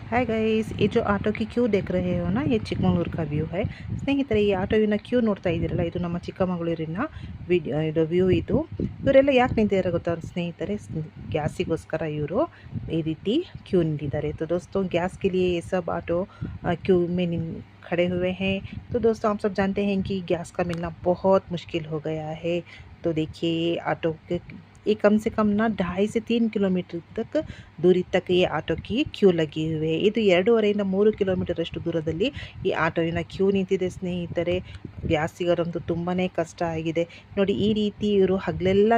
Hi guys, ಈ जो auto की ಕ್ಯೂ देख रहे हो ना, ये ಚಿಕ್ಕಮಗಳೂರು का ವ್ಯೂ है ಸ್ನೇಹಿತರೆ. ಈ ಆಟೋವಿನ ಕ್ಯೂ ನೋಡ್ತಾ ಇದ್ದೀರಲ್ಲ, ಇದು ನಮ್ಮ ಚಿಕ್ಕಮಗಳೂರಿನ ಇದು ವ್ಯೂ. ಇದು ಇವರೆಲ್ಲ ಯಾಕೆ ನಿಂತಿದ್ದಾರೆ ಗೊತ್ತಾ ಸ್ನೇಹಿತರೆ? ಗ್ಯಾಸಿಗೋಸ್ಕರ ಇವರು ಈ ರೀತಿ ಕ್ಯೂ ನಿಂತಿದ್ದಾರೆ. तो दोस्तों गैस के लिए ये सब ऑटो क्यू में खड़े हुए हैं. तो दोस्तों आप सब जानते हैं कि गैस का मिलना बहुत मुश्किल हो गया है. तो देखिए ऑटो के ये कम से कम ना 2.5 से 3 किलोमीटर तक दूरी तक ये ಆಟೋ की ಕ್ಯೂ ಲಗಿ हुए. ಇದು 2.5 3 ಕಿಲೋಮೀಟರ್ ಅಷ್ಟು ದೂರದಲ್ಲಿ ಈ ಆಟೋವಿನ ಕ್ಯೂ ನಿಂತಿದೆ ಸ್ನೇಹಿತರೆ. ಗ್ಯಾಸ್ ಸಿಗೋರಂತೂ ತುಂಬಾ ಕಷ್ಟ ಆಗಿದೆ ನೋಡಿ. ಈ ರೀತಿ ಇವರು ಹಗಲೆಲ್ಲ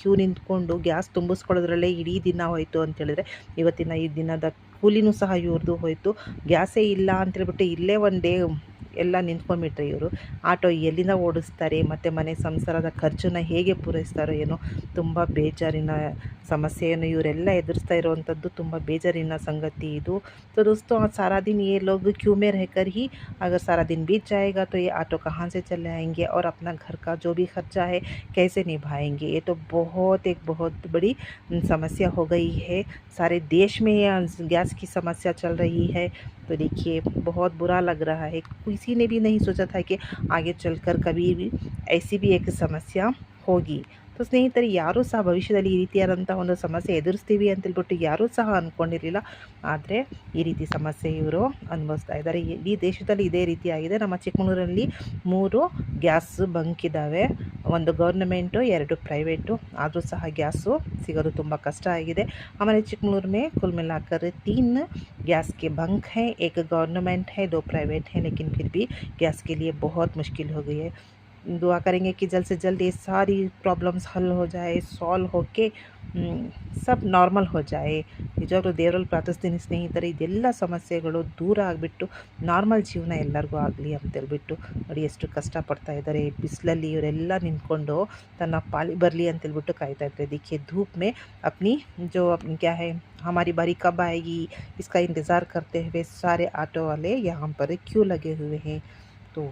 ಕ್ಯೂ ನಿಂತ್ಕೊಂಡು ಗ್ಯಾಸ್ ತುಂಬಿಸ್ಕೊಳ್ಳೋದ್ರಲ್ಲೇ ಇಡೀ ದಿನ ಹೋಯಿತು ಅಂತೇಳಿದ್ರೆ, ಇವತ್ತಿನ ಈ ದಿನದ ಕೂಲಿನೂ ಸಹ ಇವ್ರದ್ದು ಹೋಯಿತು. ಗ್ಯಾಸೇ ಇಲ್ಲ ಅಂತೇಳ್ಬಿಟ್ಟು ಇಲ್ಲೇ ಒಂದು ಡೇ ಎಲ್ಲ ನಿಂತ್ಕೊಂಡ್ಬಿಟ್ರೆ ಇವರು ಆಟೋ ಎಲ್ಲಿಂದ ಓಡಿಸ್ತಾರೆ, ಮತ್ತು ಮನೆ ಸಂಸಾರದ ಖರ್ಚನ್ನ ಹೇಗೆ ಪೂರೈಸ್ತಾರೋ ಏನೋ. ತುಂಬ ಬೇಜಾರಿನ ಸಮಸ್ಯೆಯನ್ನು ಇವರೆಲ್ಲ ಎದುರಿಸ್ತಾ ಇರುವಂಥದ್ದು ತುಂಬ ಬೇಜಾರಿನ ಸಂಗತಿ ಇದು. तो दोस्तों सारा दिन ये लोग क्यू में रहकर ही अगर सारा दिन बीत जाएगा तो ये ऑटो कहाँ से चलाएंगे और अपना घर का जो भी खर्चा है कैसे निभाएंगे? ये तो एक बहुत बड़ी समस्या हो गई है. सारे देश में गैस की समस्या चल रही है. तो देखिए बहुत बुरा लग रहा है. किसी ने भी नहीं सोचा था कि आगे चलकर कभी भी ऐसी भी एक समस्या होगी. तो ಸ್ನೇಹಿತರೆ, ಯಾರೂ ಸಹ ಭವಿಷ್ಯದಲ್ಲಿ ಈ ರೀತಿಯಾದಂಥ ಒಂದು ಸಮಸ್ಯೆ ಎದುರಿಸ್ತೀವಿ ಅಂತೇಳ್ಬಿಟ್ಟು ಯಾರೂ ಸಹ ಅಂದ್ಕೊಂಡಿರಲಿಲ್ಲ. ಆದರೆ ಈ ರೀತಿ ಸಮಸ್ಯೆ ಇವರು ಅನುಭವಿಸ್ತಾ ಇದ್ದಾರೆ. ಇಡೀ ದೇಶದಲ್ಲಿ ಇದೇ ರೀತಿಯಾಗಿದೆ. ನಮ್ಮ ಚಿಕ್ಕಮಗಳೂರಲ್ಲಿ 3 ಗ್ಯಾಸ್ ಬಂಕ್ ಇದ್ದಾವೆ. ಒಂದು ಗೌರ್ನಮೆಂಟು, 2 ಪ್ರೈವೇಟು. ಆದರೂ ಸಹ ಗ್ಯಾಸು ಸಿಗೋದು ತುಂಬ ಕಷ್ಟ ಆಗಿದೆ. हमारे चिकमगलूर में कुल मिलाकर 3 गैस के बंक हैं. एक गवर्नमेंट है, 2 प्राइवेट हैं, लेकिन फिर भी गैस के लिए बहुत मुश्किल हो गई है. दुआ करेंगे कि जल्द से जल्द ये सारी प्रॉब्लम्स हल हो जाए, सॉल्व होके सब ನಾರ್ಮಲ್ हो जाए. ನಿಜವಾಗ್ಲೂ ದೇವರಲ್ಲಿ ಪ್ರಾರ್ಥಿಸ್ತೀನಿ ಸ್ನೇಹಿತರೆ, ಇದೆಲ್ಲ ಸಮಸ್ಯೆಗಳು ದೂರ ಆಗಿಬಿಟ್ಟು ನಾರ್ಮಲ್ ಜೀವನ ಎಲ್ಲರಿಗೂ ಆಗಲಿ ಅಂತೇಳ್ಬಿಟ್ಟು. ನೋಡಿ ಎಷ್ಟು ಕಷ್ಟಪಡ್ತಾ ಇದ್ದಾರೆ ಬಿಸಿಲಲ್ಲಿ. ಇವರೆಲ್ಲ ನಿಂತ್ಕೊಂಡು ತನ್ನ ಪಾಳಿ ಬರಲಿ ಅಂತೇಳ್ಬಿಟ್ಟು ಕಾಯ್ತಾ ಇದ್ದಾರೆ. देखिए धूप में अपनी जो क्या है हमारी बारी कब आएगी इसका इंतज़ार करते हुए सारे ऑटो वाले यहाँ पर क्यों लगे हुए हैं. तो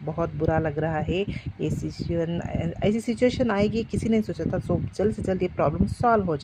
बहुत बुरा लग रहा है. ये ऐसी सिचुएशन आएगी किसी ने सोचा था. सो जल्द से जल्द ये प्रॉब्लम सॉल्व हो जाए.